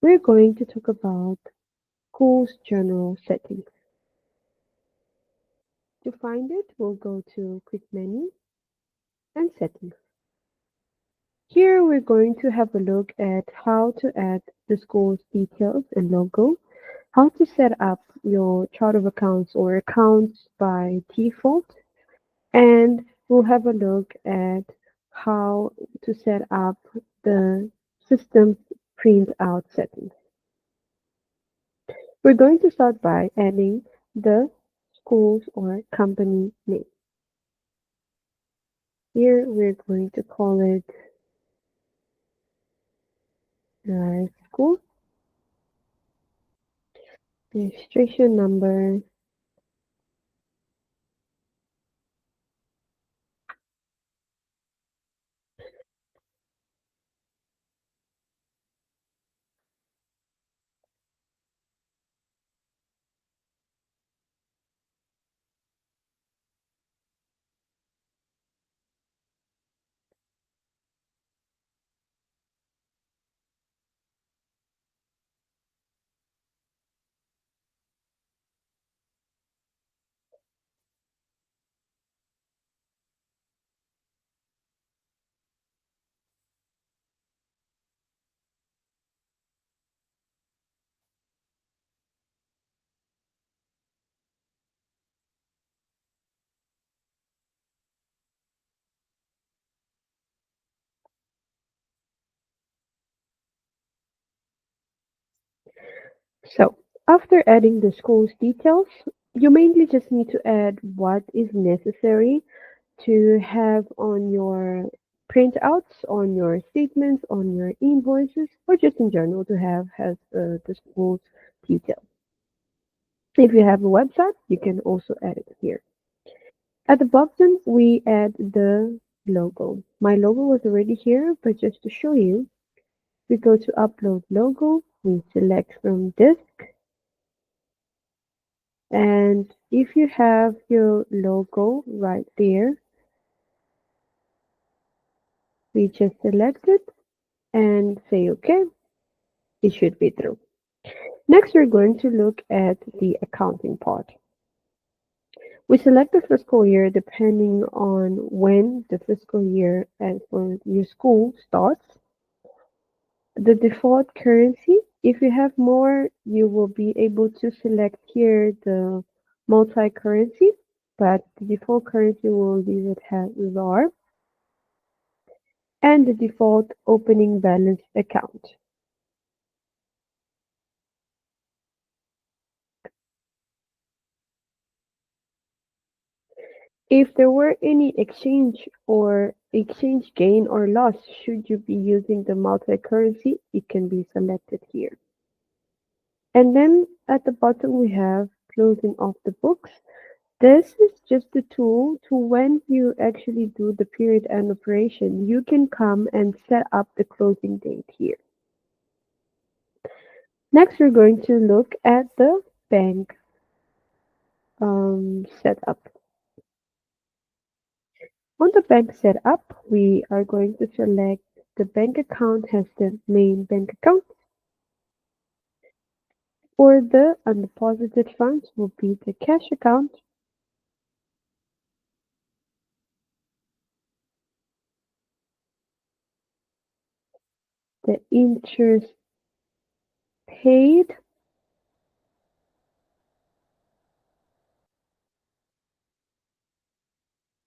We're going to talk about school's general settings. To find it, we'll go to Quick Menu and Settings. Here we're going to have a look at how to add the school's details and logo, how to set up your chart of accounts or accounts by default, and we'll have a look at how to set up the system's print out settings. We're going to start by adding the school's or company name. Here we're going to call it school registration number. So after adding the school's details, you mainly just need to add what is necessary to have on your printouts, on your statements, on your invoices, or just in general to have has the school's details. If you have a website, you can also add it here. At the bottom, we add the logo. My logo was already here, but just to show you, we go to upload logo, we select from disk, and if you have your logo right there, we just select it and say okay, it should be through. Next, we're going to look at the accounting part. We select the fiscal year depending on when the fiscal year for your school starts. The default currency, if you have more, you will be able to select here the multi-currency, but the default currency will leave it as ZAR, and the default opening balance account. If there were any exchange gain or loss, should you be using the multi-currency, it can be selected here. And then at the bottom we have closing of the books. This is just a tool to when you actually do the period end operation, you can come and set up the closing date here. Next, we're going to look at the bank setup. On the bank setup, we are going to select the bank account has the main bank account, or the undeposited funds will be the cash account, the interest paid,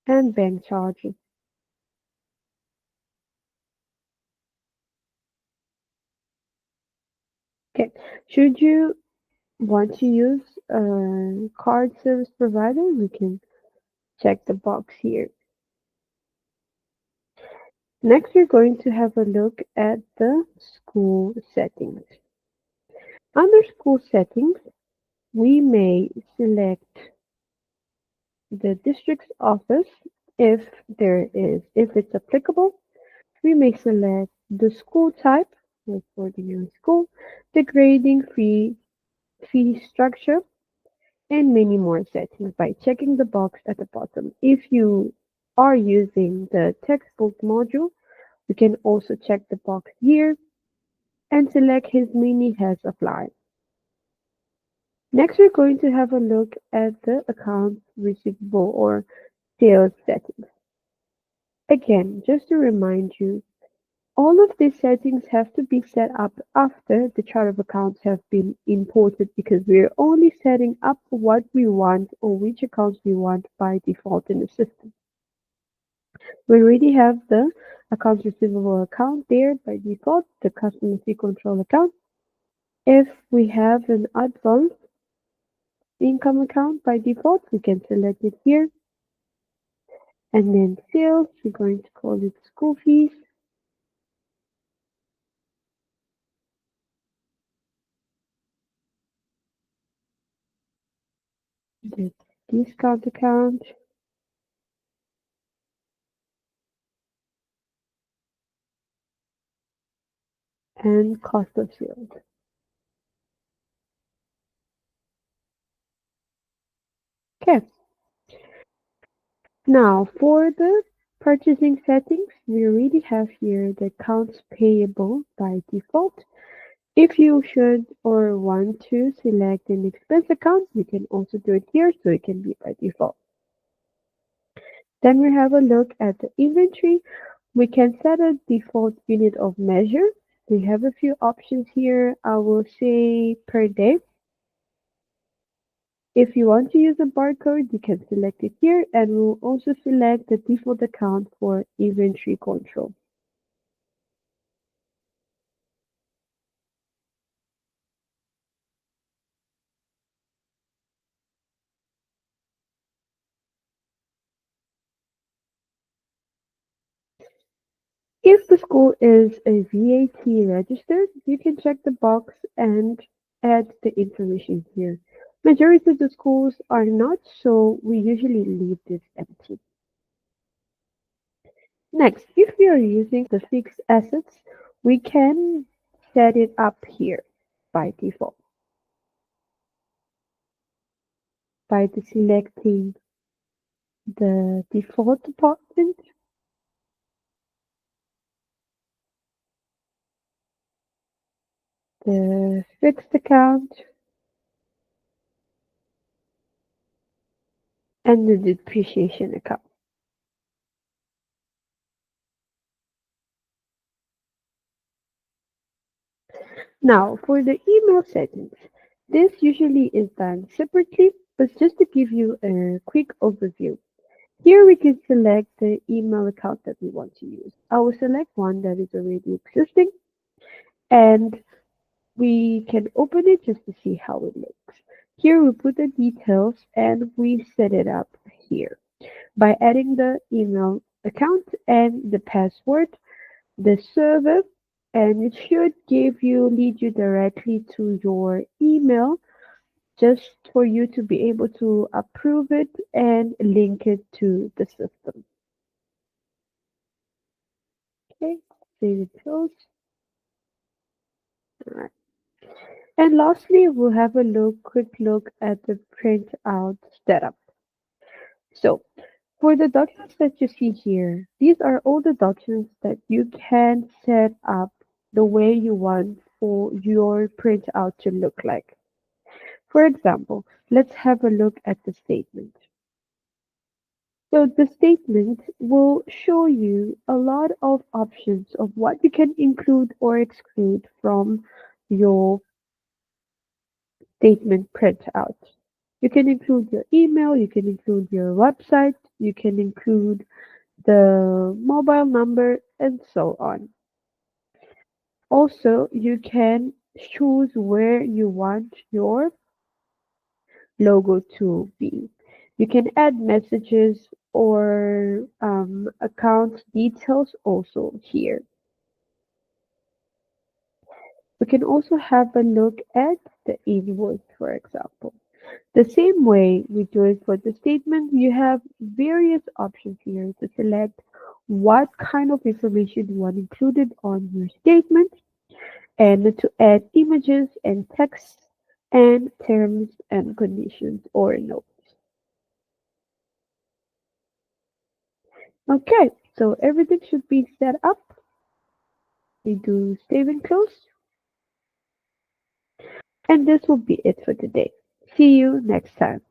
and bank charges. Okay, should you want to use a card service provider, we can check the box here. Next, we're going to have a look at the school settings. Under school settings, we may select the district's office if it's applicable. We may select the school type, like ordinary school, the grading fee structure, and many more settings by checking the box at the bottom. If you are using the textbook module, you can also check the box here and select his mini has applied. Next, we're going to have a look at the accounts receivable or sales settings. Again, just to remind you, all of these settings have to be set up after the chart of accounts have been imported because we're only setting up what we want or which accounts we want by default in the system. We already have the accounts receivable account there by default, the customer fee control account. If we have an advanced income account by default, we can select it here. And then sales, we're going to call it school fees. The discount account and cost of sales. Okay, now for the purchasing settings, we already have here the accounts payable by default. If you should or want to select an expense account, you can also do it here, so it can be by default. Then we have a look at the inventory. We can set a default unit of measure. We have a few options here. I will say per day. If you want to use a barcode, you can select it here, and we'll also select the default account for inventory control. If the school is a VAT registered, you can check the box and add the information here. Majority of the schools are not, so we usually leave this empty. Next, if we are using the fixed assets, we can set it up here by default by selecting the default department, the fixed account, and the depreciation account. Now, for the email settings, this usually is done separately, but just to give you a quick overview. Here we can select the email account that we want to use. I will select one that is already existing, and we can open it just to see how it looks. Here we put the details and we set it up here by adding the email account and the password, the server, and it should lead you directly to your email just for you to be able to approve it and link it to the system. Okay, save it close. All right. And lastly, we'll have a quick look at the printout setup. So for the documents that you see here, these are all the documents that you can set up the way you want for your printout to look like. For example, let's have a look at the statement. So the statement will show you a lot of options of what you can include or exclude from your statement printout. You can include your email, you can include your website, you can include the mobile number, and so on. Also, you can choose where you want your logo to be. You can add messages or account details also here. We can also have a look at the invoice, for example. The same way we do it for the statement, you have various options here to select what kind of information you want included on your statement and to add images and text and terms and conditions or notes. Okay, so everything should be set up. We do save and close. And this will be it for today. See you next time.